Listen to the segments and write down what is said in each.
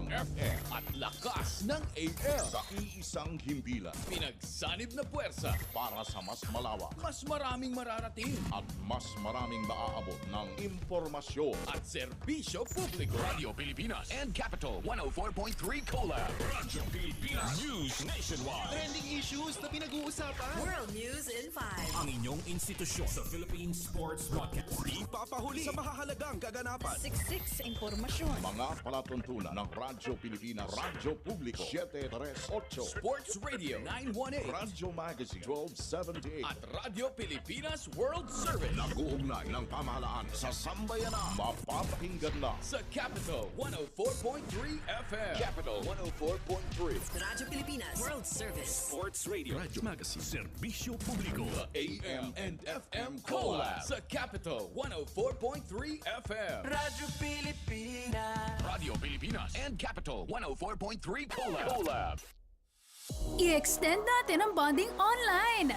ng FM at lakas ng AM. sa iisang himpilan Pinagsanib na puwersa, para sa mas malawak mas maraming mararating at mas maraming maaabot ng impormasyon. at serbisyo publiko. Radio Pilipinas and Capital 104.3 Collab. Radyo Pilipinas News Nationwide. Trending issues na pinag-uusapan. World News in 5. Ang inyong institusyon sa Philippine Sports Broadcast. Ipapahuli sa mahahalagang kaganapan. Siksik sa impormasyon. Mga palatuntunan ng Radyo Pilipinas, Radyo Publiko 738, Sports Radio 918 Radyo Magazine 1278 at Radio Pilipinas World Service nag-uugnay ng pamahalaan sa sambayanan. Mapapakinggan na sa Capital 104.3 FM. Capital 104.3. Radyo Pilipinas World Service. Sports Radio. Radyo Magazine. Serbisyo Publiko. AM and FM Collab sa Capital 104.3 FM. Radyo Pilipinas. Radio Pilipinas and Capital 104.3 Collab. I-extend natin ang bonding online.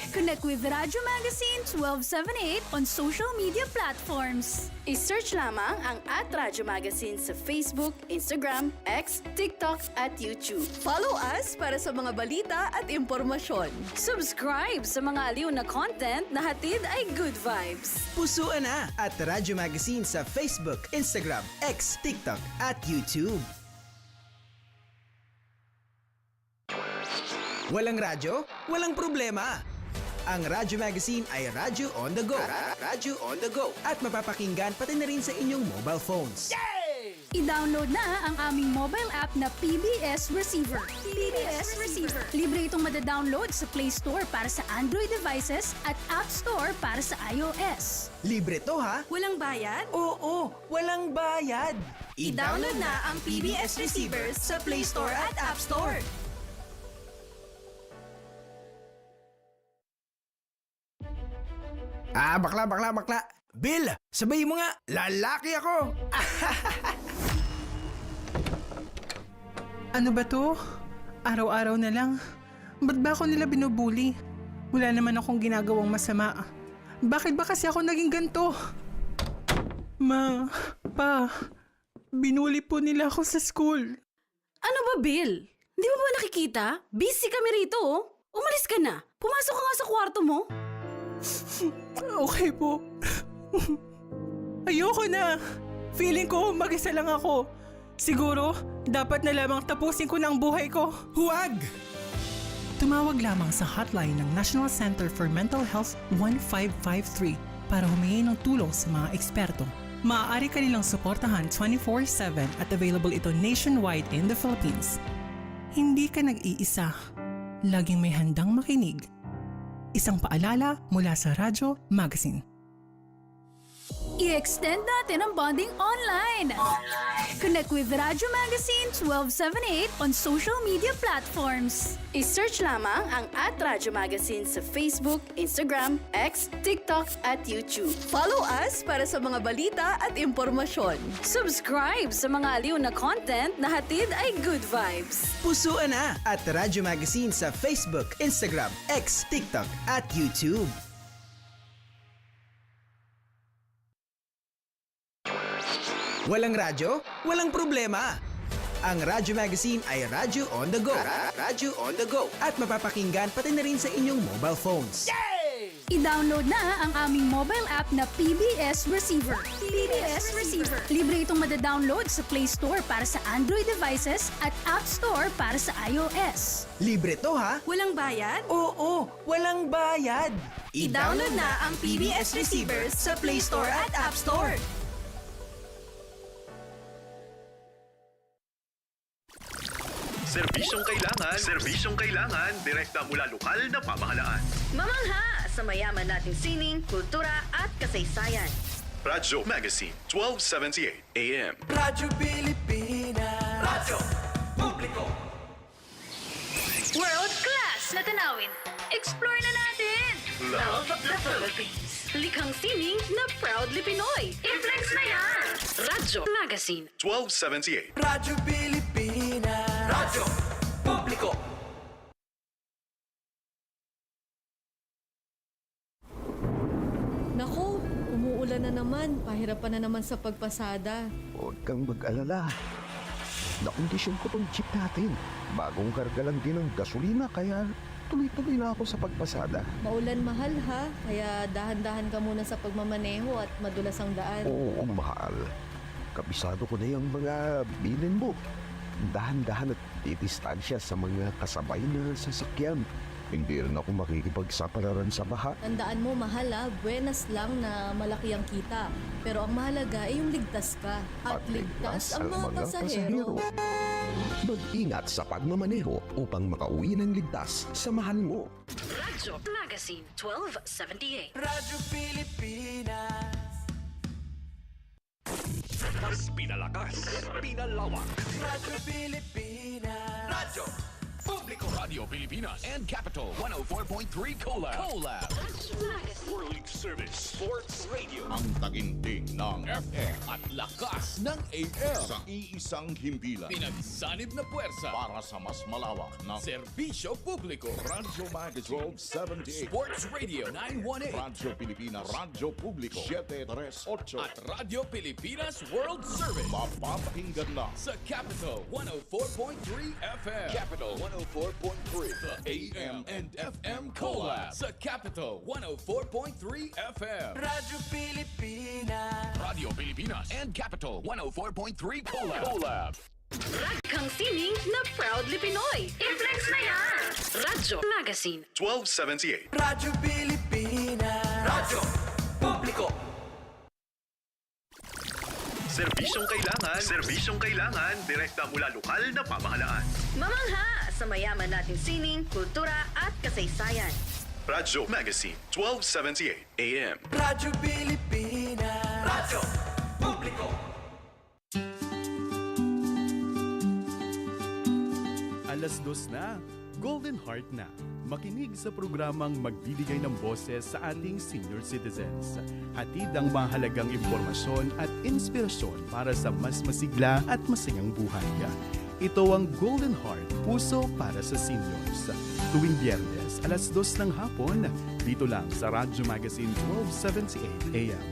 Connect with Radyo Magazine 1278 on social media platforms. I-search lamang ang @Radyo Magazine sa Facebook, Instagram, X, TikTok at YouTube. Follow us para sa mga balita at impormasyon. Subscribe sa mga aliw na content na hatid ay good vibes. Pusuan na at Radyo Magazine sa Facebook, Instagram, X, TikTok at YouTube. Walang radyo? Walang problema! Ang Radyo Magazine ay radyo on the go. Radyo on the go. At mapapakinggan pati na rin sa inyong mobile phones. I-download na ang aming mobile app na PBS Receiver. PBS Receiver. Libre itong madadownload sa Play Store para sa Android devices at App Store para sa iOS. Libre to ha? Walang bayad? Oo, walang bayad! I-download na ang PBS Receiver sa Play Store at App Store. Bakla! Bill, sabay mo nga, lalaki ako! Ano ba to? Araw-araw na lang. Ba't ba ako nila binubuli? Wala naman akong ginagawang masama. Bakit ba kasi ako naging ganito? Ma, pa, binuli po nila ako sa school. Ano ba, Bill? Di mo ba nakikita? Busy kami rito, oh. Umalis ka na. Pumasok ka nga sa kwarto mo. Okay po. Ayoko na. Feeling ko mag-isa lang ako. Siguro, dapat na lamang tapusin ko ng buhay ko. Huwag! Tumawag lamang sa hotline ng National Center for Mental Health 1553 para humingi ng tulong sa mga eksperto. Maaari ka nilang suportahan 24/7 at available ito nationwide in the Philippines. Hindi ka nag-iisa. Laging may handang makinig. Isang paalala mula sa Radyo Magazine. I-extend natin ang bonding online. Connect with Radyo Magazine 1278 on social media platforms. I-search lamang ang @Radyo Magazine sa Facebook, Instagram, X, TikTok at YouTube. Follow us para sa mga balita at impormasyon. Subscribe sa mga aliw na content na hatid ay good vibes. Pusuan na at Radyo Magazine sa Facebook, Instagram, X, TikTok at YouTube. Walang radyo? Walang problema! Ang Radyo Magazine ay radyo on the go. Radyo on the go. At mapapakinggan pati na rin sa inyong mobile phones. I-download na ang aming mobile app na PBS Receiver. PBS Receiver. Libre itong madadownload sa Play Store para sa Android devices at App Store para sa iOS. Libre to ha? Walang bayad? Oo, walang bayad! I-download na ang PBS Receiver sa Play Store at App Store. Serbisyong kailangan, direkta mula lokal na pamahalaan. Mamangha sa mayaman nating sining, kultura at kasaysayan. Radyo Magazine 1278 AM. Radyo Pilipinas! Radyo Publiko. World class na tanawin. Explore na natin! Love the Philippines. Likhang sining na proudly Pinoy. I-flex na yan! Radyo Magazine. 1278. Radyo Pilipinas! Radyo Publiko. Naku, umuulan na naman. Pahirapan na naman sa pagpasada. Huwag kang mag-alala. Nakondisyon ko tong jeep natin. Bagong karga lang din ng gasolina kaya tuloy-tuloy na ako sa pagpasada. Maulan mahal ha, kaya dahan-dahan ka muna sa pagmamaneho at madulas ang daan. Oo, mahal. Kabisado ko na yung mga bilin mo. Dahan-dahan at titistansya sa mga kasabay na sasakyan. Hindi rin ako makikipagsapalaran sa baha. Tandaan mo mahal ha, buenas lang na malaki ang kita. Pero ang mahalaga ay yung ligtas ka. At ligtas ang mga pasahero. Mag-ingat sa pagmamaneho upang makauwi ng ligtas sa mahal mo. Radyo Magazine 1278. Radyo Pilipinas. Mas pinalakas, pinalawak. Radyo Pilipinas. Radyo Publiko. Radio Pilipinas and Capital 104.3 Collab. World Service Sports Radio. Ang taginting ng FM At lakas ng AM. sa iisang himpilan Pinagsanib na puwersa. para sa mas malawak na Serbisyo publiko. Radyo Magazine 1278. Sports Radio 918. Radyo Pilipinas, Radyo Publiko 738. At Radio Pilipinas World Service. Mapapakinggan na Sa Capital 104.3 FM. Capital 104.3. The AM and FM Collab. Sa Capital 104.3 FM. Radyo Pilipinas. Radio Pilipinas and Capital 104.3 Collab. Kang sining na proudly Pinoy. I-flex na yan! Radyo Magazine. 1278. Radyo Pilipinas. Radyo Publiko. Serbisyong kailangan, direkta mula lokal na pamahalaan. Mamangha sa mayaman nating sining, kultura at kasaysayan. Radyo Magazine 1278 AM. Radyo Pilipinas. Radyo Publiko. Alas 2 na, Golden Heart na. Makinig sa programang magbibigay ng boses sa ating senior citizens. Hatid ang mahalagang impormasyon at inspirasyon para sa mas masigla at masayang buhay. Ito ang Golden Heart, puso para sa seniors. Tuwing Biyernes, alas 2 ng hapon, dito lang sa Radyo Magazine 1278 AM.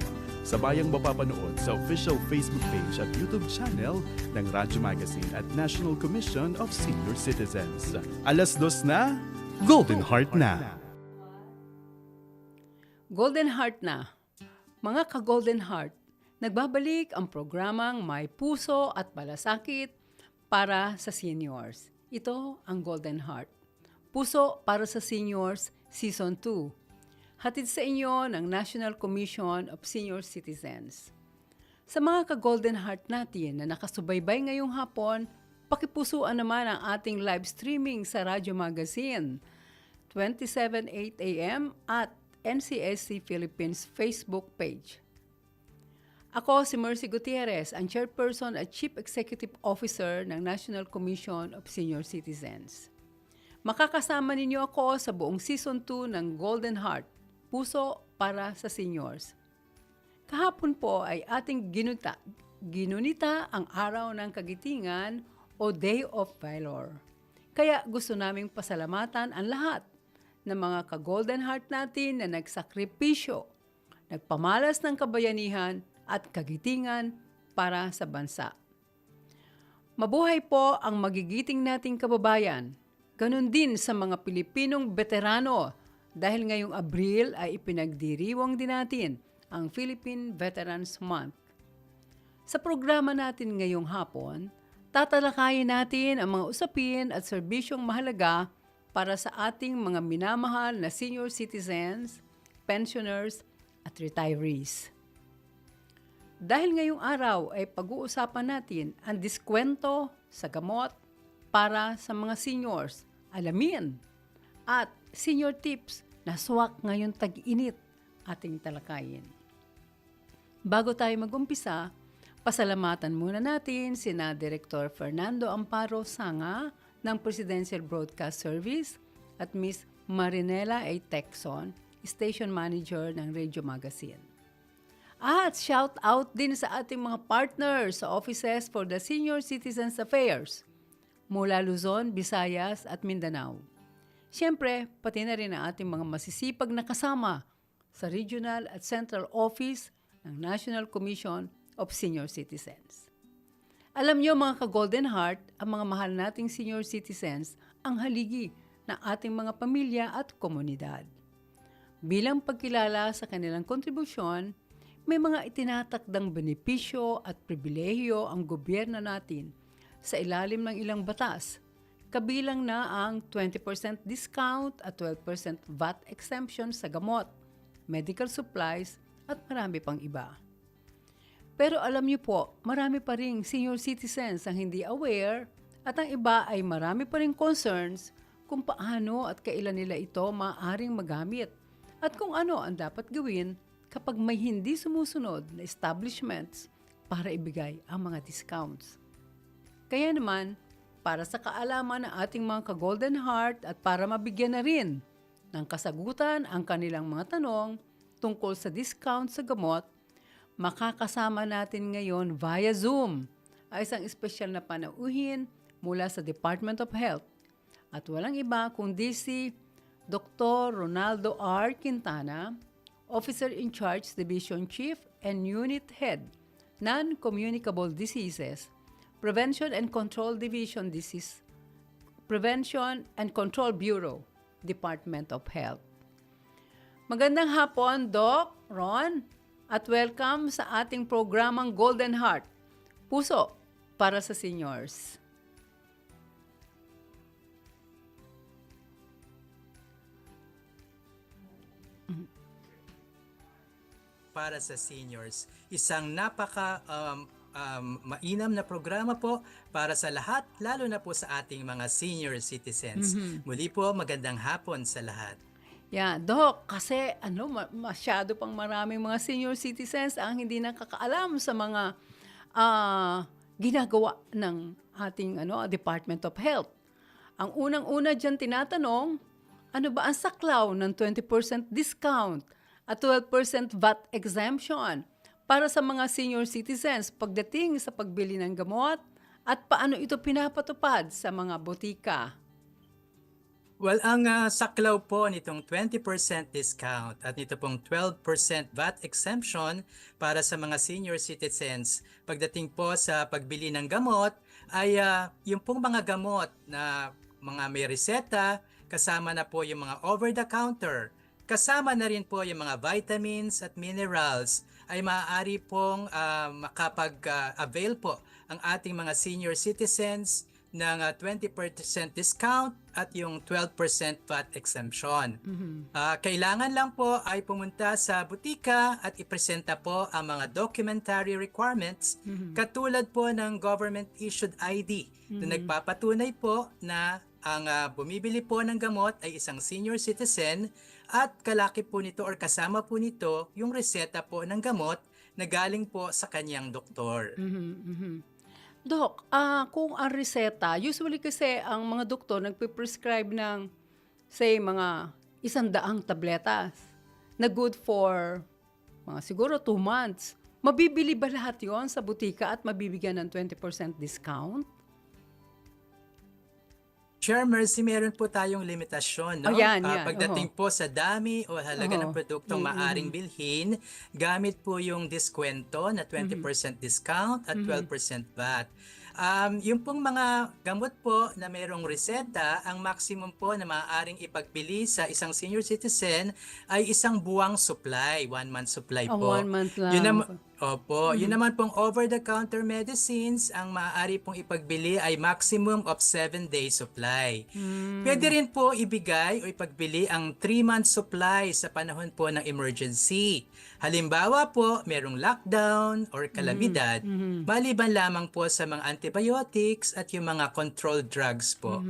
Sabayang mapapanood sa official Facebook page at YouTube channel ng Radyo Magazine at National Commission of Senior Citizens. Alas 2 na, Golden Heart na. Golden Heart na. Mga ka-Golden Heart, nagbabalik ang programang May Puso at Malasakit para sa seniors. Ito ang Golden Heart. Puso para sa Seniors Season 2. Hatid sa inyo ng National Commission of Senior Citizens. Sa mga ka-Golden Heart natin na nakasubaybay ngayong hapon, pakipusuan naman ang ating live streaming sa Radyo Magazine, 27:08 AM at NCSC Philippines Facebook page. Ako si Mercy Gutierrez, ang Chairperson at Chief Executive Officer ng National Commission of Senior Citizens. Makakasama ninyo ako sa buong Season 2 ng Golden Heart, Puso para sa Seniors. Kahapon po ay ating ginunita ang Araw ng Kagitingan o Day of Valor. Kaya gusto naming pasalamatan ang lahat ng mga ka-Golden Heart natin na nagsakripisyo, nagpamalas ng kabayanihan at kagitingan para sa bansa. Mabuhay po ang magigiting nating kababayan. Ganon din sa mga Pilipinong veterano dahil ngayong Abril ay ipinagdiriwang din natin ang Philippine Veterans Month. Sa programa natin ngayong hapon, tatalakayin natin ang mga usapin at serbisyong mahalaga para sa ating mga minamahal na senior citizens, pensioners at retirees. Dahil ngayong araw ay pag-uusapan natin ang diskwento sa gamot para sa mga seniors, alamin, at senior tips na swak ngayon tag-init ating talakayin. Bago tayo mag-umpisa, pasalamatan muna natin sina Director Fernando Amparo Sanga ng Presidential Broadcast Service at Miss Marinela A. Texon, Station Manager ng Radio Magazine. At shout out din sa ating mga partners sa Offices for the Senior Citizens Affairs mula Luzon, Visayas at Mindanao. Siyempre, pati na rin ang ating mga masisipag na kasama sa Regional at Central Office ng National Commission of Senior Citizens. Alam niyo mga ka-Golden Heart, ang mga mahal nating senior citizens ang haligi ng ating mga pamilya at komunidad. Bilang pagkilala sa kanilang kontribusyon, may mga itinatakdang benepisyo at pribilehiyo ang gobyerno natin sa ilalim ng ilang batas, kabilang na ang 20% discount at 12% VAT exemption sa gamot, medical supplies at marami pang iba. Pero alam niyo po, marami pa ring senior citizens ang hindi aware at ang iba ay marami pa ring concerns kung paano at kailan nila ito maaaring magamit at kung ano ang dapat gawin kapag may hindi sumusunod na establishments para ibigay ang mga discounts. Kaya naman, para sa kaalaman ng ating mga ka-Golden Heart at para mabigyan na rin ng kasagutan ang kanilang mga tanong tungkol sa discount sa gamot, makakasama natin ngayon via Zoom ay isang espesyal na panauhin mula sa Department of Health at walang iba kundi si Dr. Ronaldo R. Quintana, Officer in Charge Division Chief and Unit Head, Non-Communicable Diseases, Prevention and Control Division Disease, Prevention and Control Bureau, Department of Health. Magandang hapon, Doc, Ron, at welcome sa ating programang Golden Heart, puso para sa seniors. Para sa seniors, isang mainam na programa po para sa lahat, lalo na po sa ating mga senior citizens. Muli po, magandang hapon sa lahat. Yeah, Doc, kasi masyado pang maraming mga senior citizens ang hindi nakakaalam sa mga ginagawa ng ating Department of Health. Ang unang-una diyan tinatanong, ano ba ang saklaw ng 20% discount at 12% VAT exemption para sa mga senior citizens pagdating sa pagbili ng gamot at paano ito pinapatupad sa mga botika? Well, ang saklaw po nitong 20% discount at nito pong 12% VAT exemption para sa mga senior citizens pagdating po sa pagbili ng gamot ay yung pong mga gamot na mga may reseta, kasama na po yung mga over-the-counter, kasama na rin po yung mga vitamins at minerals ay maaari pong makapag-avail po ang ating mga senior citizens ng 20% discount at yung 12% VAT exemption. Kailangan lang po ay pumunta sa butika at ipresenta po ang mga documentary requirements katulad po ng government-issued ID na nagpapatunay po na ang bumibili po ng gamot ay isang senior citizen at kalaki po nito or kasama po nito yung reseta po ng gamot na galing po sa kanyang doktor. Doc, kung ang reseta, usually kasi ang mga doktor nagpe-prescribe ng, say, mga 100 tabletas na good for mga siguro 2 months. Mabibili ba lahat yon sa butika at mabibigyan ng 20% discount? Sure, Mercy, meron po tayong limitasyon. No? Pagdating po sa dami o halaga ng produktong maaring bilhin, gamit po yung diskwento na 20% discount at 12% VAT. Yung pong mga gamot po na mayroong reseta, ang maximum po na maaaring ipagbili sa isang senior citizen ay isang buwang supply, 1 month supply po. 1 month lang. Yun naman pong over-the-counter medicines, ang maaari pong ipagbili ay maximum of 7 days supply. Pwede rin po ibigay o ipagbili ang 3-month supply sa panahon po ng emergency. Halimbawa po, merong lockdown or kalamidad, maliban lamang po sa mga antibiotics at yung mga controlled drugs po.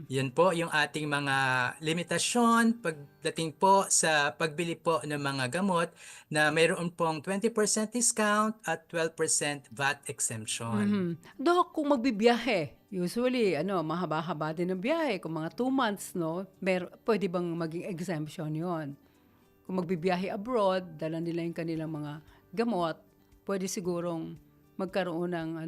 Yun po yung ating mga limitasyon pagdating po sa pagbili po ng mga gamot na mayroon pong 20% discount at 12% VAT exemption. Dok, kung magbibiyahe, usually mahaba-haba din ang biyahe, kung mga 2 months, pwede bang maging exemption yon? Kung magbibiyahe abroad, dala nila yung kanilang mga gamot, pwede sigurong magkaroon ng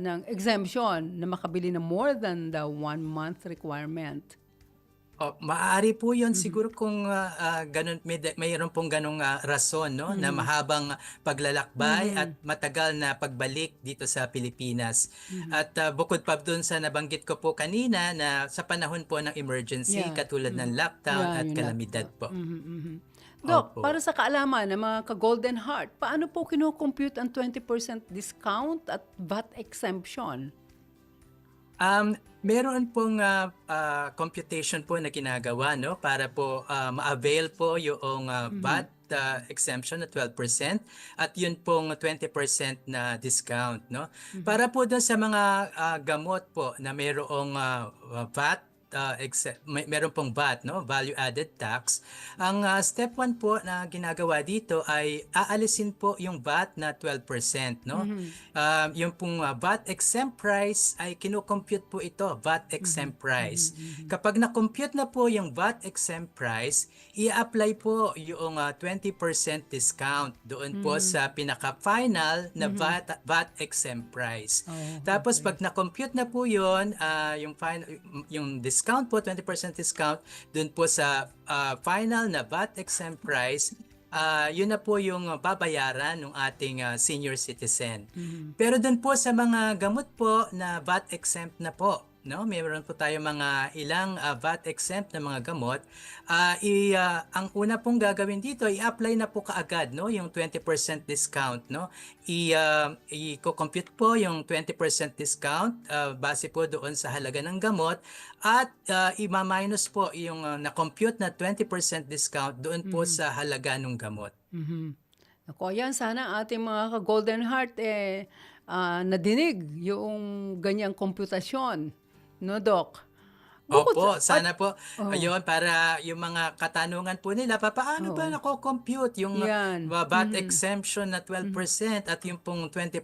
ng exemption na makabili na more than the 1 month requirement. Maaari po 'yon siguro kung ganun mayroon pong ganung rason no na mahabang paglalakbay at matagal na pagbalik dito sa Pilipinas. At bukod pa doon sa nabanggit ko po kanina na sa panahon po ng emergency katulad ng lockdown at kalamidad po. Dok, Opo. para sa kaalaman ng mga ka-Golden Heart, paano po kino-compute ang 20% discount at VAT exemption? Meron pong computation po na ginagawa no para po ma-avail po yung VAT exemption na 12% at yun pong 20% na discount no. Para po doon sa mga gamot po na mayroong VAT meron pong VAT, no? Value added tax. Ang step 1 po na ginagawa dito ay aalisin po yung VAT na 12%, no? Yung pong VAT exempt price ay kino-compute po ito, VAT exempt price. Kapag na-compute na po yung VAT exempt price, i-apply po yung 20% discount doon po sa pinaka-final na VAT exempt price. Tapos pag na-compute na po yun, yung discount po, 20% discount dun po sa final na VAT exempt price, yun na po yung babayaran ng ating senior citizen. Pero dun po sa mga gamot po na VAT exempt na po, no? Mayroon po tayo mga ilang VAT exempt na mga gamot. Ang una pong gagawin dito, i-apply na po kaagad, no? Yung 20% discount, no? I-compute po yung 20% discount base po doon sa halaga ng gamot at i-minus po yung na-compute na 20% discount doon po sa halaga ng gamot. Ako, yan sana ating mga ka-Golden Heart nadinig yung ganyang komputasyon. No, Doc? Opo, sana po. Ayun, para yung mga katanungan po nila, paano ba nako-compute yung VAT exemption na 12% at yung pong 20%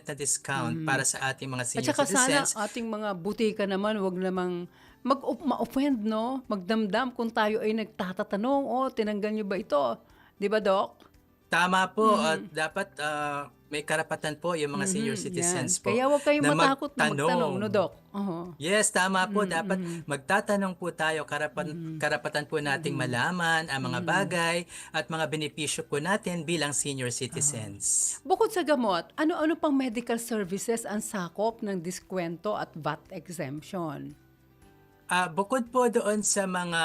na discount para sa ating mga senior At saka citizens? sana ating mga butika naman, wag namang ma-offend, no? Magdamdam kung tayo ay nagtatatanong, tinanggal nyo ba ito? Di ba, Doc? Tama po. Dapat may karapatan po yung mga senior citizens po. Kaya huwag kayong matakot na magtanong, no, Doc? Yes, tama po. Dapat magtatanong po tayo. Karapatan po nating malaman ang mga bagay at mga benepisyo po natin bilang senior citizens. Bukod sa gamot, ano-ano pang medical services ang sakop ng diskwento at VAT exemption? Bukod po doon sa mga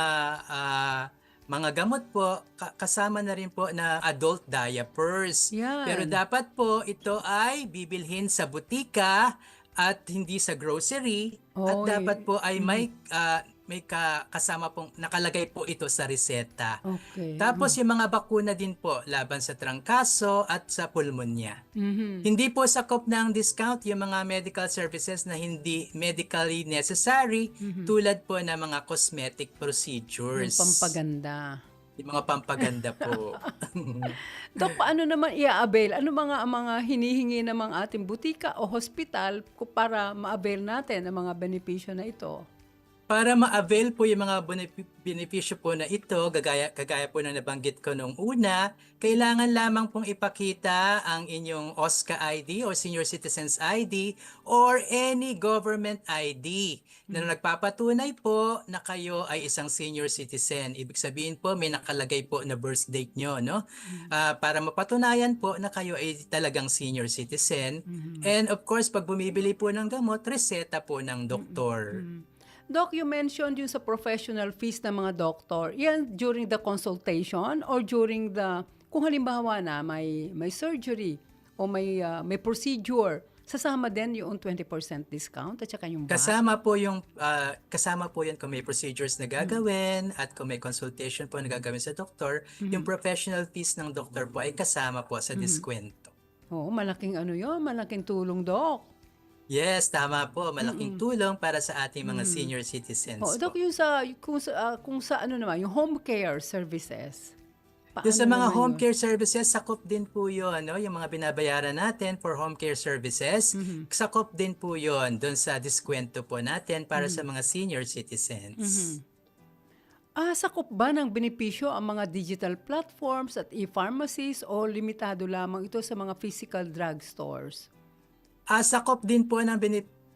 gamot po, kasama na rin po na adult diapers. Pero dapat po ito ay bibilhin sa butika at hindi sa grocery. At dapat po ay may kasama pong nakalagay po ito sa reseta. Tapos yung mga bakuna din po laban sa trangkaso at sa pulmonya. Hindi po sakop ng discount yung mga medical services na hindi medically necessary tulad po ng mga cosmetic procedures. Yung pampaganda. Yung mga pampaganda po. Dok, paano naman i-avail? Ano mga hinihingi ng mga ating butika o hospital para ma-avail natin ang mga benepisyo na ito? Para ma-avail po yung mga benepisyo po na ito, kagaya po na nabanggit ko nung una, kailangan lamang pong ipakita ang inyong OSCA ID or Senior Citizens ID or any government ID na nagpapatunay po na kayo ay isang senior citizen. Ibig sabihin po may nakalagay po na birth date nyo, no? Para mapatunayan po na kayo ay talagang senior citizen. And of course, pag bumibili po ng gamot, reseta po ng doktor. Doc, you mentioned yung sa professional fees ng mga doktor. Yan during the consultation or during kung halimbawa na may surgery o may procedure, sasama din yung 20% discount at saka yung VAT? Kasama po yun kung may procedures na gagawin at kung may consultation po na gagawin sa doktor, yung professional fees ng doktor po ay kasama po sa diskwento. Malaking malaking tulong, Doc. Yes, tama po. Malaking tulong para sa ating mga senior citizens. Doc, yung kung sa naman, yung home care services. Yung sa mga home care services, sakop din po yun. No? Yung mga binabayaran natin for home care services, sakop din po yun doon sa diskwento po natin para sa mga senior citizens. Sakop ba ng benepisyo ang mga digital platforms at e-pharmacies o limitado lamang ito sa mga physical drugstores? Sakop din po ng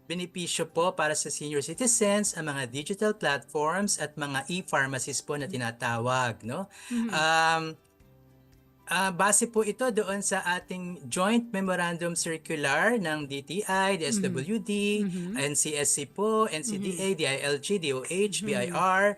benepisyo po para sa senior citizens ang mga digital platforms at mga e-pharmacies po na tinatawag, no? Base po ito doon sa ating Joint Memorandum Circular ng DTI, DSWD, NCSC po, NCDA, DILG, DOH, BIR,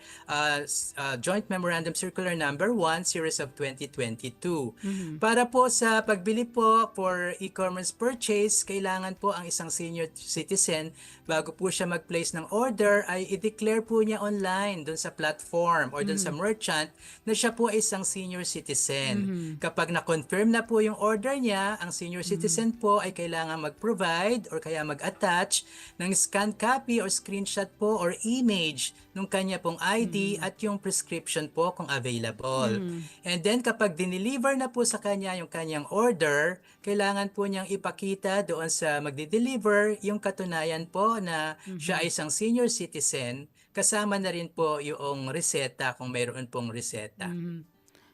Joint Memorandum Circular number 1, Series of 2022. Para po sa pagbili po for e-commerce purchase, kailangan po ang isang senior citizen bago po siya mag-place ng order ay i-declare po niya online doon sa platform or doon sa merchant na siya po ay isang senior citizen. Kapag na-confirm na po yung order niya, ang senior citizen po ay kailangan mag-provide or kaya mag-attach ng scanned copy or screenshot po or image nung kanya pong ID at yung prescription po kung available. And then kapag dineliver na po sa kanya yung kanyang order, kailangan po niyang ipakita doon sa magdi-deliver yung katunayan po na siya ay isang senior citizen, kasama na rin po yung reseta kung mayroon pong reseta.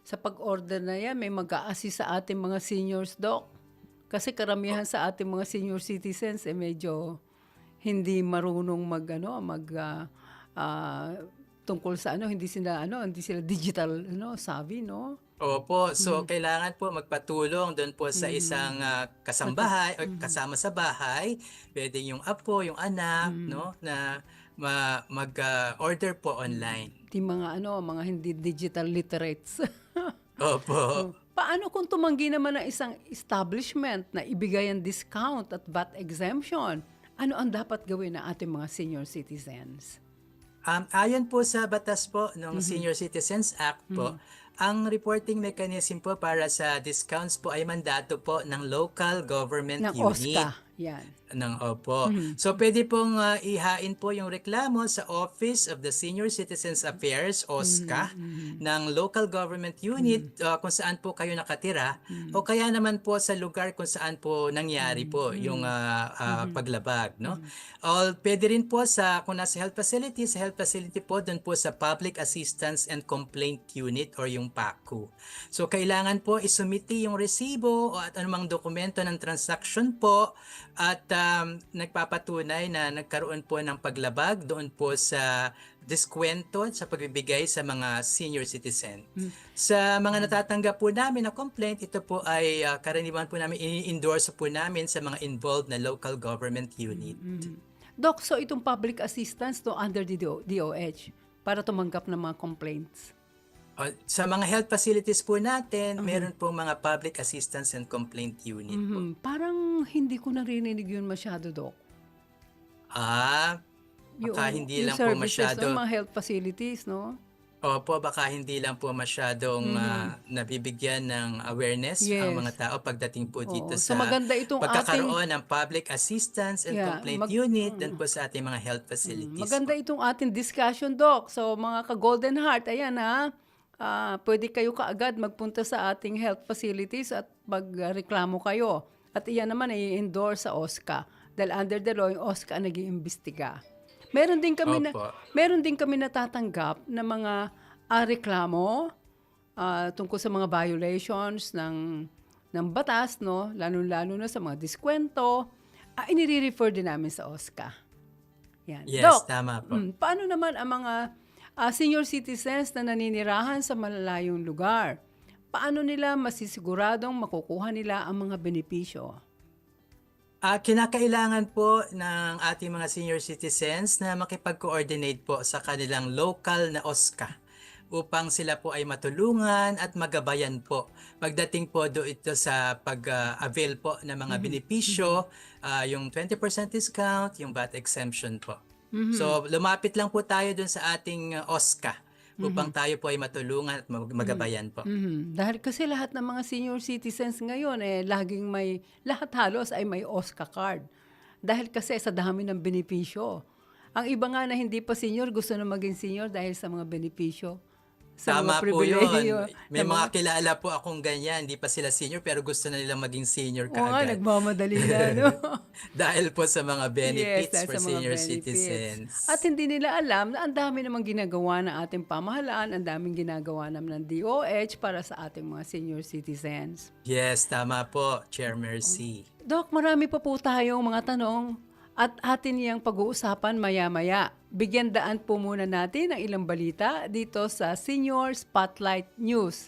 Sa pag-order na yan, may mag-a-assist sa ating mga seniors, Doc. Kasi karamihan sa ating mga senior citizens medyo hindi marunong tungkol sa hindi sila digital savvy, no? Opo, so kailangan po magpatulong doon po sa isang kasambahay o kasama sa bahay. Pwede yung apo, yung anak, no, na mag-order po online. Mga hindi digital literates. Opo. Paano kung tumanggi naman ng isang establishment na ibigay ang discount at VAT exemption? Ano ang dapat gawin ng ating mga senior citizens? Ayon po sa batas po ng Senior Citizens Act po, ang reporting mechanism po para sa discounts po ay mandato po ng local government ng unit. OSCA, yan. Opo. So pwede pong ihain po yung reklamo sa Office of the Senior Citizens Affairs, OSCA, ng local government unit kung saan po kayo nakatira o kaya naman po sa lugar kung saan po nangyari po yung paglabag, no? Pwede rin po kung nasa health facility po doon po sa Public Assistance and Complaint Unit or yung PACU. So kailangan po isumiti yung resibo o at anumang dokumento ng transaction po at nagpapatunay na nagkaroon po ng paglabag doon po sa diskwento sa pagbibigay sa mga senior citizen. Sa mga natatanggap po namin na complaint, ito po ay karaniwan po namin i-endorse po namin sa mga involved na local government unit. Doc, so itong public assistance under the DOH para tumanggap ng mga complaints? Sa mga health facilities po natin, meron po mga public assistance and complaint unit po. Parang hindi ko narinig yun masyado, Doc. Baka hindi lang po services, masyado. Mga health facilities, no? Opo, baka hindi lang po masyadong nabibigyan ng awareness ang mga tao pagdating po dito sa maganda itong pagkakaroon ng public assistance and complaint unit dan po sa ating mga health facilities. Maganda itong ating discussion, Doc. So mga ka-Golden Heart, ayan pwede kayo kaagad magpunta sa ating health facilities at magreklamo kayo. At iyan naman ay endorse sa OSCA. Dahil under the law, yung OSCA ang nag-iimbestiga. Meron din kami natatanggap na mga reklamo tungkol sa mga violations ng batas, no? Lalo-lalo na sa mga diskwento. Inire-refer din namin sa OSCA. Yan. Yes, Doc, tama po. Paano naman ang mga senior citizens na naninirahan sa malalayong lugar? Paano nila masisiguradong makukuha nila ang mga benepisyo? Kinakailangan po ng ating mga senior citizens na makipag-coordinate po sa kanilang local na OSCA upang sila po ay matulungan at magabayan po pagdating po ito sa pag-avail po ng mga benepisyo, yung 20% discount, yung VAT exemption po. So lumapit lang po tayo dun sa ating OSCA upang tayo po ay matulungan at magabayan po. Dahil kasi lahat ng mga senior citizens ngayon, lahat halos ay may OSCA card. Dahil kasi sa dami ng benepisyo. Ang iba nga na hindi pa senior, gusto na maging senior dahil sa mga benepisyo. Tama po yun. May mga kilala po akong ganyan, hindi pa sila senior pero gusto na nilang maging senior kaagad. Oo nga, nagmamadali na, no? Dahil po sa mga benefits for senior citizens. At hindi nila alam na ang dami namang ginagawa ng ating pamahalaan, ang daming ginagawa naman ng DOH para sa ating mga senior citizens. Yes, tama po, Chair Mercy. Doc, marami pa po tayong mga tanong. at atin niyang pag-uusapan maya-maya. Bigyan daan po muna natin ang ilang balita dito sa Senior Spotlight News.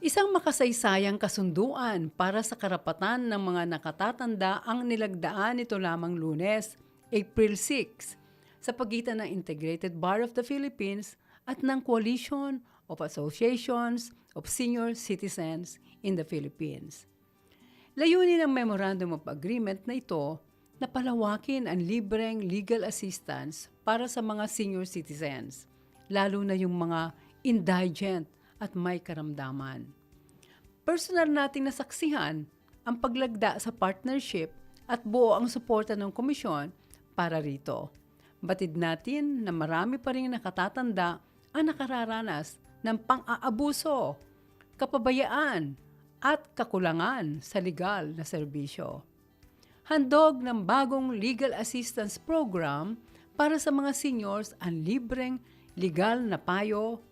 Isang makasaysayang kasunduan para sa karapatan ng mga nakatatanda ang nilagdaan nito lamang Lunes, April 6, sa pagitan ng Integrated Bar of the Philippines at ng Coalition of Associations of Senior Citizens in the Philippines. Layunin ng Memorandum of Agreement na ito na palawakin ang libreng legal assistance para sa mga senior citizens, lalo na yung mga indigent at may karamdaman. Personal nating nasaksihan ang paglagda sa partnership at buo ang suporta ng komisyon para rito. Batid natin na marami pa rin nakatatanda ang nakararanas ng pang-aabuso, kapabayaan at kakulangan sa legal na serbisyo. Handog ng bagong legal assistance program para sa mga seniors ang libreng legal na payo,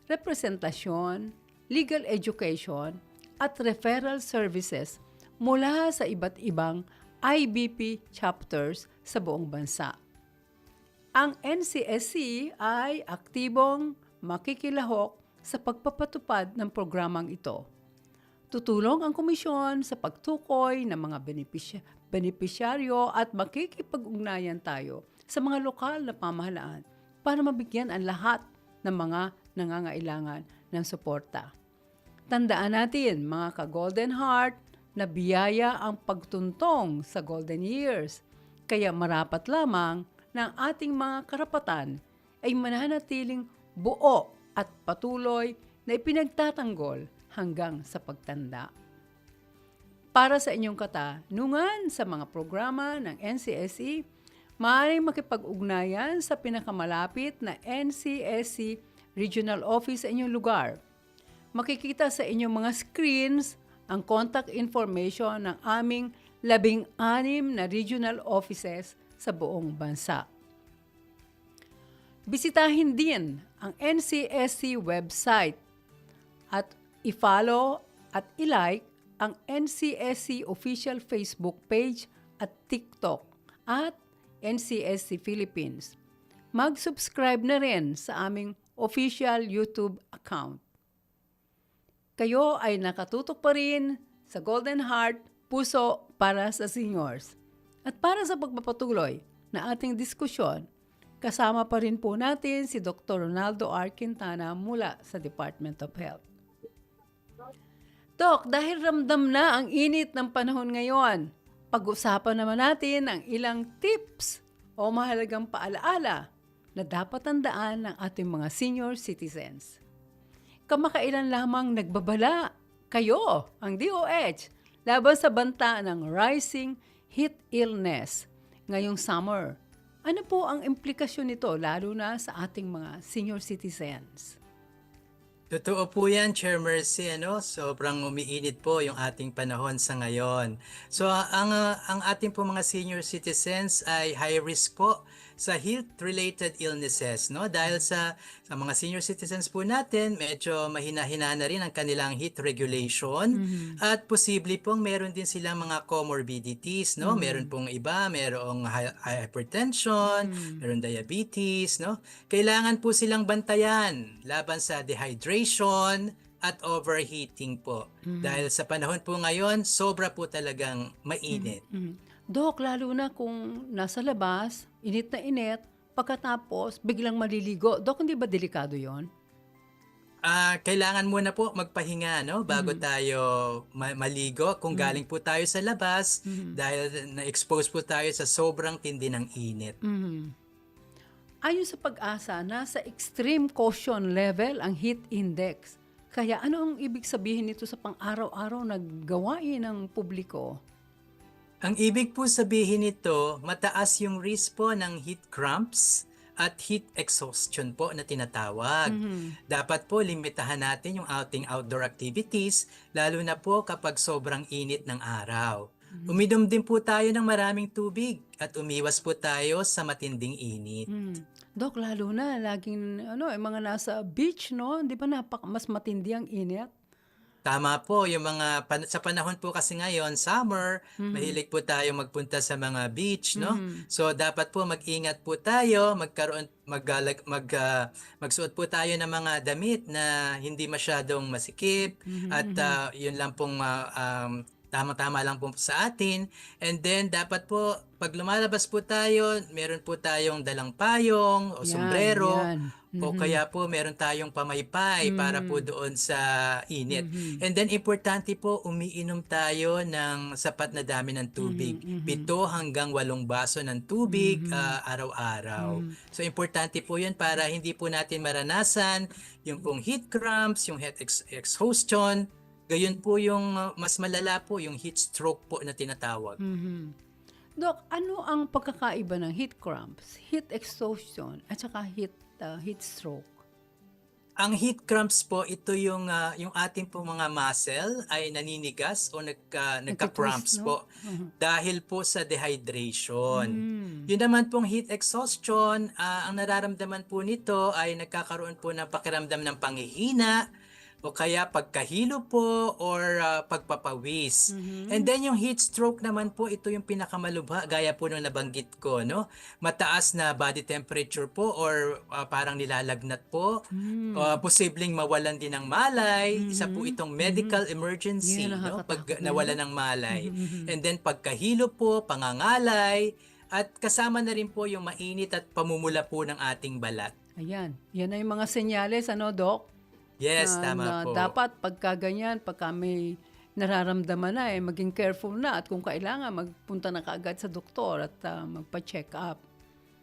representasyon, legal education, at referral services mula sa iba't ibang IBP chapters sa buong bansa. Ang NCSC ay aktibong makikilahok sa pagpapatupad ng programang ito. Tutulong ang komisyon sa pagtukoy ng mga benepisyaryo at makikipag-ugnayan tayo sa mga lokal na pamahalaan para mabigyan ang lahat ng mga nangangailangan ng suporta. Tandaan natin, mga ka-Golden Heart, na biyaya ang pagtuntong sa Golden Years. Kaya marapat lamang na ang ating mga karapatan ay mananatiling buo at patuloy na ipinagtatanggol hanggang sa pagtanda. Para sa inyong katanungan sa mga programa ng NCSC, maaaring makipag-ugnayan sa pinakamalapit na NCSC Regional Office sa inyong lugar. Makikita sa inyong mga screens ang contact information ng aming 16 na regional offices sa buong bansa. Bisitahin din ang NCSC website at i-follow at i-like ang NCSC official Facebook page at TikTok at NCSC Philippines. Mag-subscribe na rin sa aming official YouTube account. Kayo ay nakatutok pa rin sa Golden Heart, puso para sa seniors. At para sa pagpapatuloy na ating diskusyon, kasama pa rin po natin si Dr. Ronaldo R. Quintana mula sa Department of Health. Doc, dahil ramdam na ang init ng panahon ngayon, pag-usapan naman natin ang ilang tips o mahalagang paalaala na dapat tandaan ng ating mga senior citizens. Kamakailan lamang nagbabala kayo, ang DOH, laban sa banta ng rising heat illness ngayong summer. Ano po ang implikasyon nito lalo na sa ating mga senior citizens? Totoo po yan, Chair Mercy, sobrang umiinit po yung ating panahon sa ngayon. So ang ating po mga senior citizens ay high risk po sa heat-related illnesses, dahil sa mga senior citizens po natin, medyo mahina-hina na rin ang kanilang heat regulation at posible pong meron din silang mga comorbidities, Meron pong iba, merong hypertension, meron diabetes, Kailangan po silang bantayan laban sa dehydration at overheating po. Dahil sa panahon po ngayon, sobra po talagang mainit. Dok, lalo na kung nasa labas, init na init, pagkatapos biglang maliligo. Dok, hindi ba delikado yon? Kailangan muna po magpahinga bago tayo maligo kung galing po tayo sa labas dahil na-expose po tayo sa sobrang tindi ng init. Ayon sa Pag-asa, nasa extreme caution level ang heat index. Kaya ano ang ibig sabihin nito sa pang-araw-araw na gawain ng publiko? Ang ibig po sabihin nito, mataas yung risk po ng heat cramps at heat exhaustion po na tinatawag. Dapat po limitahan natin yung outing outdoor activities, lalo na po kapag sobrang init ng araw. Uminom din po tayo ng maraming tubig at umiwas po tayo sa matinding init. Dok, lalo na, laging, mga nasa beach, no? Di ba mas matindi ang init? Tama po, yung sa panahon po kasi ngayon, summer, mahilig po tayo magpunta sa mga beach, no? So dapat po mag-ingat po tayo, magsuot po tayo ng mga damit na hindi masyadong masikip at yun lang pong tama-tama lang po sa atin. And then dapat po pag lumalabas po tayo, meron po tayong dalang payong o sombrero. O kaya po meron tayong pamaypay para po doon sa init. And then importante po umiinom tayo ng sapat na dami ng tubig. 7 hanggang 8 baso ng tubig araw-araw. So importante po 'yun para hindi po natin maranasan yung pong heat cramps, yung heat exhaustion. Gayon po yung mas malala po yung heat stroke po na tinatawag. Dok, ano ang pagkakaiba ng heat cramps, heat exhaustion at saka heat stroke? Ang heat cramps po, ito yung ating po mga muscle ay naninigas o nagka-cramps po dahil po sa dehydration. Yun naman pong heat exhaustion, ang nararamdaman po nito ay nagkakaroon po ng pakiramdam ng panghihina, o kaya pagkahilo po or pagpapawis. And then yung heat stroke naman po, ito yung pinakamalubha gaya po nung nabanggit ko, no? Mataas na body temperature po or parang nilalagnat po. Posibleng mawalan din ng malay. Isa po itong medical emergency, no? Pag nawalan ng malay. And then pagkahilo po, pangangalay, at kasama na rin po yung mainit at pamumula po ng ating balat. Ayan. Yan ay mga senyales, Dok? Yes, tama po. Dapat pagka may nararamdaman na, maging careful na at kung kailangan, magpunta na kaagad sa doktor at magpa-check up.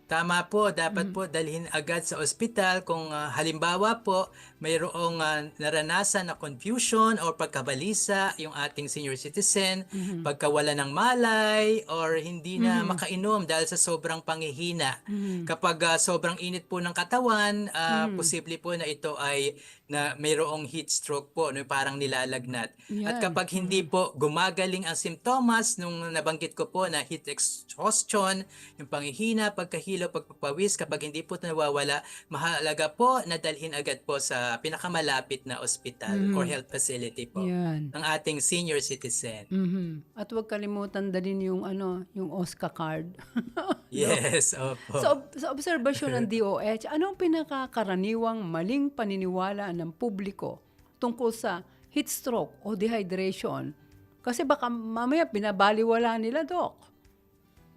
Tama po, dapat po dalhin agad sa ospital kung halimbawa po mayroong naranasan na confusion or pagkabalisa yung ating senior citizen, pagkawala ng malay or hindi na makainom dahil sa sobrang panghihina. Kapag sobrang init po ng katawan, posible po na ito ay na mayroong heat stroke po, no, parang nilalagnat. At kapag hindi po gumagaling ang simptomas nung nabanggit ko po na heat exhaustion, yung panghihina, pagkahilo, pagpapawis, kapag hindi po nawawala, mahalaga po na dalhin agad po sa pinakamalapit na ospital or health facility po ng ating senior citizen. At huwag kalimutan dalhin yung yung OSCA card. Yes, opo. Sa obserbasyon ng DOH, anong pinakakaraniwang maling paniniwala ng publiko tungkol sa heat stroke o dehydration? Kasi baka mamaya binabaliwala nila, Dok.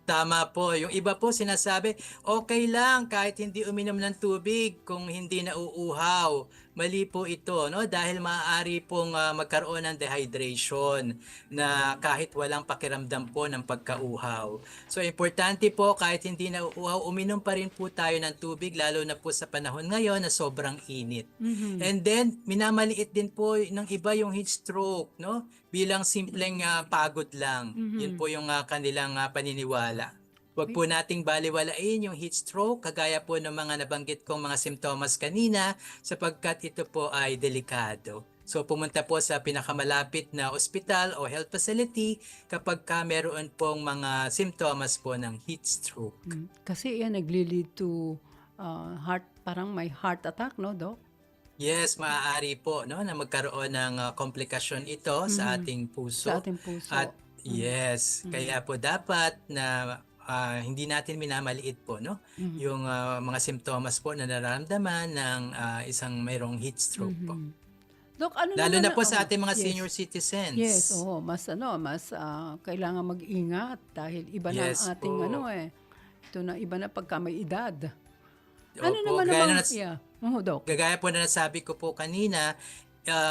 Tama po. Yung iba po sinasabi, okay lang kahit hindi uminom ng tubig kung hindi nauuhaw. Mali po ito, no? Dahil maaari pong magkaroon ng dehydration na kahit walang pakiramdam po ng pagkauhaw. So, importante po kahit hindi nauuhaw, uminom pa rin po tayo ng tubig, lalo na po sa panahon ngayon na sobrang init. And then, minamaliit din po ng iba yung heat stroke, no? Bilang simpleng pagod lang. Yun po yung kanilang paniniwala. Huwag po nating baliwalain yung heat stroke, kagaya po ng mga nabanggit kong mga simptomas kanina, sapagkat ito po ay delikado. So pumunta po sa pinakamalapit na ospital o health facility kapag meron pong mga simptomas po ng heat stroke. Kasi yan nagli-lead to parang may heart attack, no, Doc? Yes, maaari po, no, na magkaroon ng komplikasyon ito sa ating puso. Sa ating puso. At yes, kaya po dapat na hindi natin minamaliit po, no, yung mga simptomas po na nararamdaman ng isang mayroong heat stroke po. Doc, ano lalo naman na po sa ating mga senior citizens. Yes, mas kailangan mag-ingat dahil iba na ang ating ito na iba na pagka may edad. Ano naman Doc? Gagaya po na nasabi ko po kanina,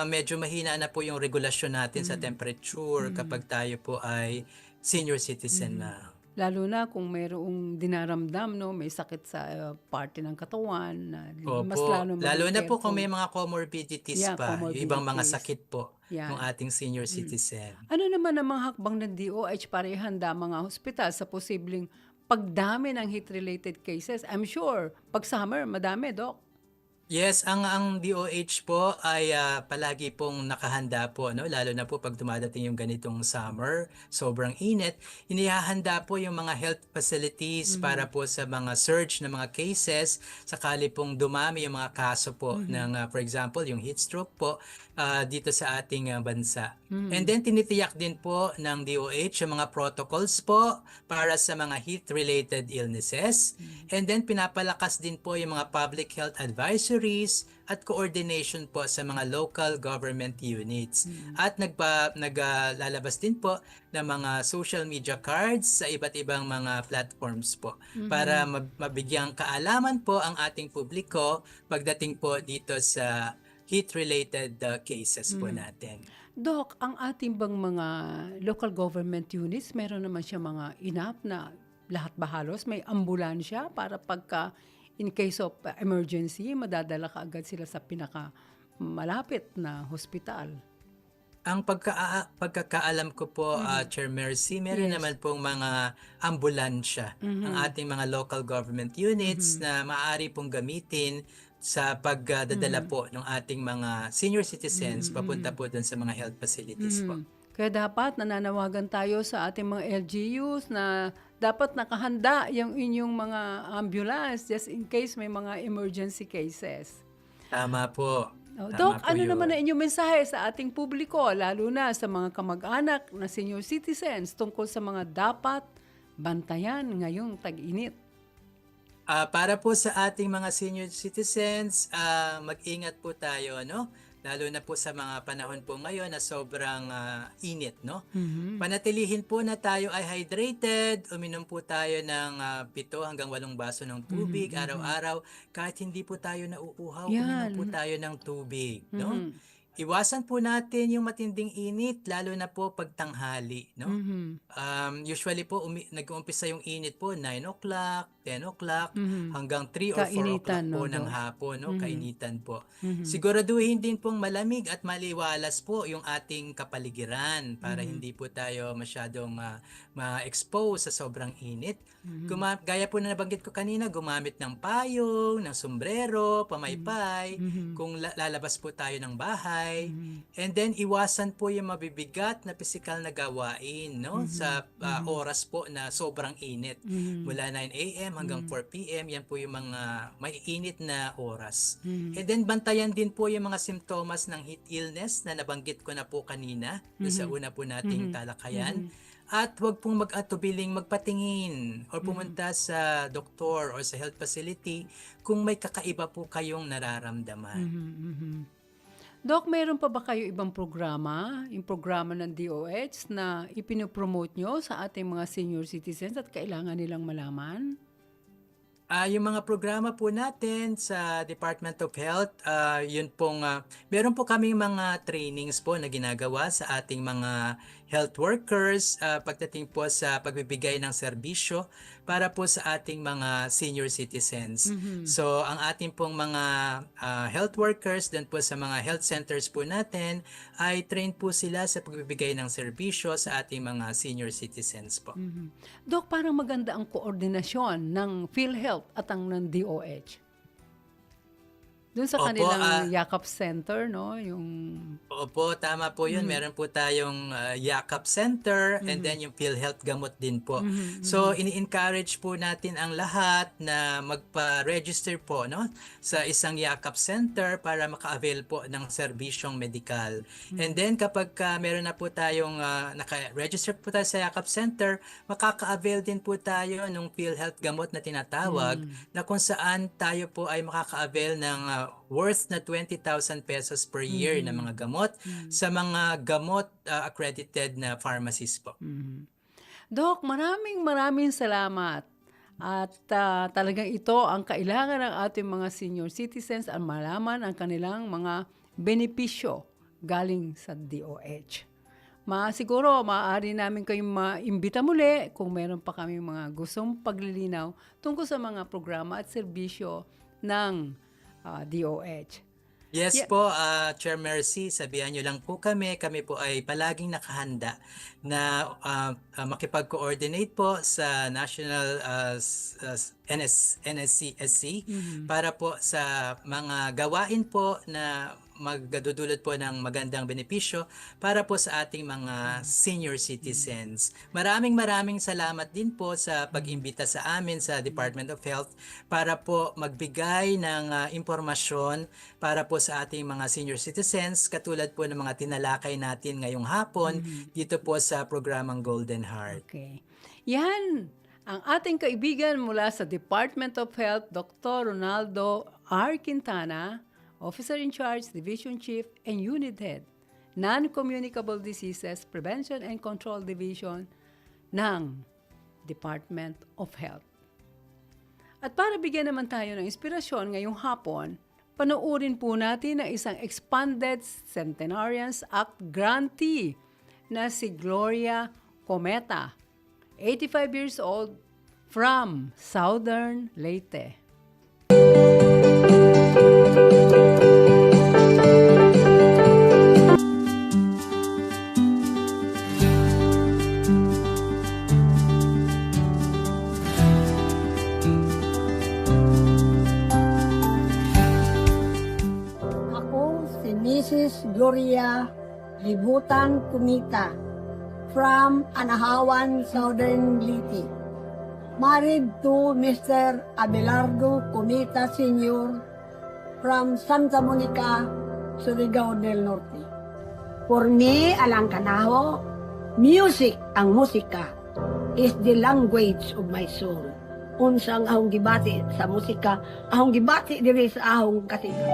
medyo mahina na po yung regulasyon natin sa temperature kapag tayo po ay senior citizen na. Lalo na kung mayroong dinaramdam, no, may sakit sa parte ng katawan, mas lalo na po kung may mga comorbidities yung ibang mga sakit po ng ating senior citizen. Ano naman ang mga hakbang ng DOH para ihanda mga hospital sa posibleng pagdami ng heat-related cases? I'm sure, pag summer, madami, Doc. Yes, ang DOH po ay palagi pong nakahanda po, no? Lalo na po pag dumadating yung ganitong summer, sobrang init, inihahanda po yung mga health facilities para po sa mga surge na mga cases, sakali pong dumami yung mga kaso po ng, for example, yung heat stroke po dito sa ating bansa. And then tinitiyak din po ng DOH yung mga protocols po para sa mga heat-related illnesses. And then pinapalakas din po yung mga public health advisories at coordination po sa mga local government units. At naglalabas din po ng mga social media cards sa iba't ibang mga platforms po para mabigyang kaalaman po ang ating publiko pagdating po dito sa heat-related cases po natin. Doc, ang ating bang mga local government units, meron naman siya mga enough na lahat ba halos? May ambulansya para pagka in case of emergency, madadala ka agad sila sa pinaka malapit na hospital. Ang pagkakaalam ko po, Chair Mercy, meron naman pong mga ambulansya ang ating mga local government units na maaari pong gamitin sa pagdadala po ng ating mga senior citizens papunta po dun sa mga health facilities po. Kaya dapat nananawagan tayo sa ating mga LGUs na dapat nakahanda yung inyong mga ambulance just in case may mga emergency cases. Tama po. Doc, ano naman ang inyong mensahe sa ating publiko, lalo na sa mga kamag-anak na senior citizens tungkol sa mga dapat bantayan ngayong tag-init? Para po sa ating mga senior citizens, mag-ingat po tayo, no? Lalo na po sa mga panahon po ngayon na sobrang init, no? Panatilihin po na tayo ay hydrated, uminom po tayo ng 7 hanggang 8 baso ng tubig araw-araw. Kahit hindi po tayo nauuhaw, uminom po tayo ng tubig, no? Iwasan po natin yung matinding init, lalo na po pagtanghali, no? Usually po, nag-uumpisa yung init po, 9 o'clock, 10 o'clock, hanggang 3 or 4 o'clock po ng hapon, no? Kainitan po. Siguraduhin din pong malamig at maliwalas po yung ating kapaligiran para hindi po tayo masyadong ma-expose sa sobrang init. Gaya po na nabanggit ko kanina, gumamit ng payong, ng sombrero, pamaypay, kung lalabas po tayo ng bahay. And then iwasan po yung mabibigat na physical na gawain, no? Sa oras po na sobrang init. Mula 9 a.m. hanggang 4 p.m. yan po yung mga may init na oras. And then bantayan din po yung mga simptomas ng heat illness na nabanggit ko na po kanina sa una po nating talakayan. At huwag pong mag-atubiling magpatingin or pumunta sa doktor or sa health facility kung may kakaiba po kayong nararamdaman. Doc, mayroon pa ba kayo ibang programa, yung programa ng DOH na ipinopromote nyo sa ating mga senior citizens at kailangan nilang malaman? Yung mga programa po natin sa Department of Health, yun pong, meron po kaming mga trainings po na ginagawa sa ating mga health workers pagdating po sa pagbibigay ng serbisyo para po sa ating mga senior citizens. So, ang ating pong mga health workers din po sa mga health centers po natin ay train po sila sa pagbibigay ng serbisyo sa ating mga senior citizens po. Doc, parang maganda ang koordinasyon ng PhilHealth at ang ng DOH. Doon sa kanilang Yakap Center, no? Opo, tama po yun. Meron po tayong Yakap Center and then yung PhilHealth gamot din po. So, ini-encourage po natin ang lahat na magpa-register po, no? Sa isang Yakap Center para maka-avail po ng serbisyong medikal. And then kapag meron na po tayong naka-register po tayo sa Yakap Center, makaka-avail din po tayo ng PhilHealth gamot na tinatawag na kung saan tayo po ay makaka-avail ng worth na 20,000 pesos per year na mga gamot sa mga gamot accredited na pharmacies po. Doc, maraming salamat. At talagang ito ang kailangan ng ating mga senior citizens ang malaman ang kanilang mga benepisyo galing sa DOH. Siguro maaari namin kayong maimbita muli kung meron pa kami mga gustong paglilinaw tungkol sa mga programa at serbisyo ng DOH. Yes Yeah. po, Chair Mercy, sabihan niyo lang po kami. Kami po ay palaging nakahanda na makipag-coordinate po sa National NSC para po sa mga gawain po na magdudulot po ng magandang benepisyo para po sa ating mga senior citizens. Maraming salamat din po sa pag-imbita sa amin sa Department of Health para po magbigay ng impormasyon para po sa ating mga senior citizens katulad po ng mga tinalakay natin ngayong hapon dito po sa programang Golden Heart. Okay. Yan ang ating kaibigan mula sa Department of Health, Dr. Ronaldo R. Quintana, Officer in Charge, Division Chief, and Unit Head, Non-Communicable Diseases Prevention and Control Division ng Department of Health. At para bigyan naman tayo ng inspirasyon ngayong hapon, panoorin po natin ang isang Expanded Centenarians Act grantee na si Gloria Cometa, 85 years old, from Southern Leyte. Mrs. Gloria Libutan Kumita from Anahawan, Southern Leyte. Married to Mr. Abelardo Kumita Sr. from Santa Monica, Surigao del Norte. For me, alang kanaho, music ang musika is the language of my soul. Unsang ahong gibati sa musika, ahong gibati diri sa ahong kasika.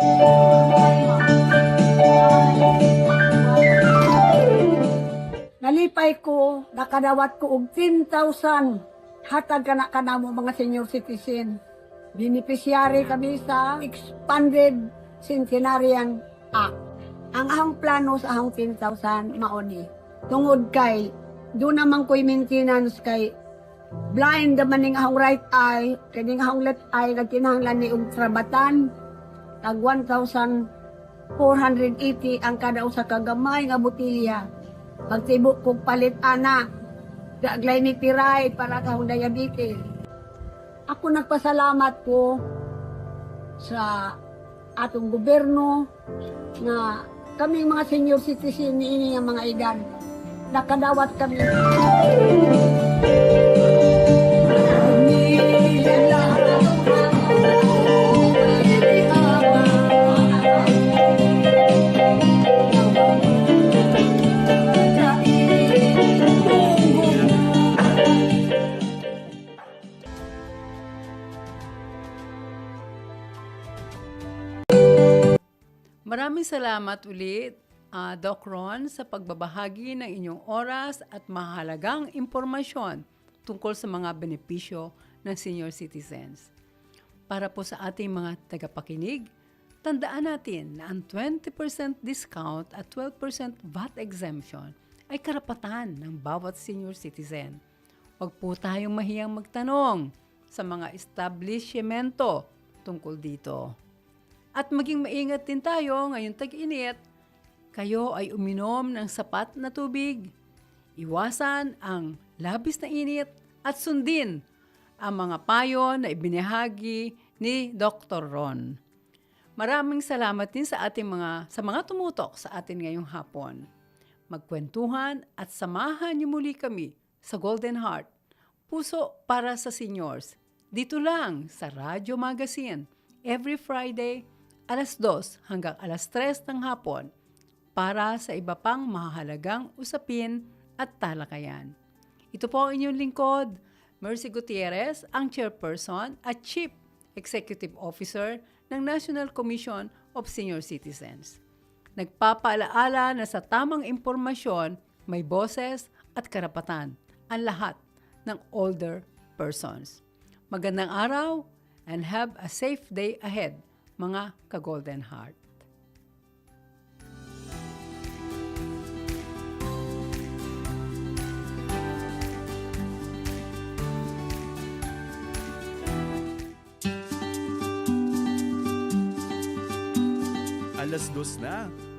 Nalipay ko, nakadawat ko og 10,000 hatag kana mo mga senior citizen. Beneficiary kami sa Expanded Centenarian Act. Ang ahong plano sa ahong 10,000 mauni. Tungod kay, doon naman ko'y maintenance kay blind naman ning ahong right eye, kaning ahong left eye nagkinahanglan ni og trabatan. Tag 1,480 ang kada usa ka gamay nga botilya. Pagtibok kog palit ana, daglay ni tiray para kahong diabetes. Ako nagpasalamat ko sa atong gobyerno na kaming mga senior citizen niini nga mga edad nakadawat kami. Maraming salamat ulit, Doc Ron, sa pagbabahagi ng inyong oras at mahalagang impormasyon tungkol sa mga benepisyo ng senior citizens. Para po sa ating mga tagapakinig, tandaan natin na ang 20% discount at 12% VAT exemption ay karapatan ng bawat senior citizen. Huwag po tayong mahiyang magtanong sa mga establishmento tungkol dito. At maging maingat din tayo ngayong tag-init, kayo ay uminom ng sapat na tubig, iwasan ang labis na init at sundin ang mga payo na ibinahagi ni Dr. Ron. Maraming salamat din sa mga tumutok sa atin ngayong hapon. Magkwentuhan at samahan niyo muli kami sa Golden Heart, puso para sa seniors. Dito lang sa Radyo Magazine, every Friday, alas 2 hanggang alas 3 ng hapon para sa iba pang mahalagang usapin at talakayan. Ito po ang inyong lingkod, Mercy Gutierrez, ang Chairperson at Chief Executive Officer ng National Commission of Senior Citizens. Nagpapaalaala na sa tamang impormasyon, may boses at karapatan ang lahat ng older persons. Magandang araw and have a safe day ahead, mga ka-Golden Heart. Alas 2 na.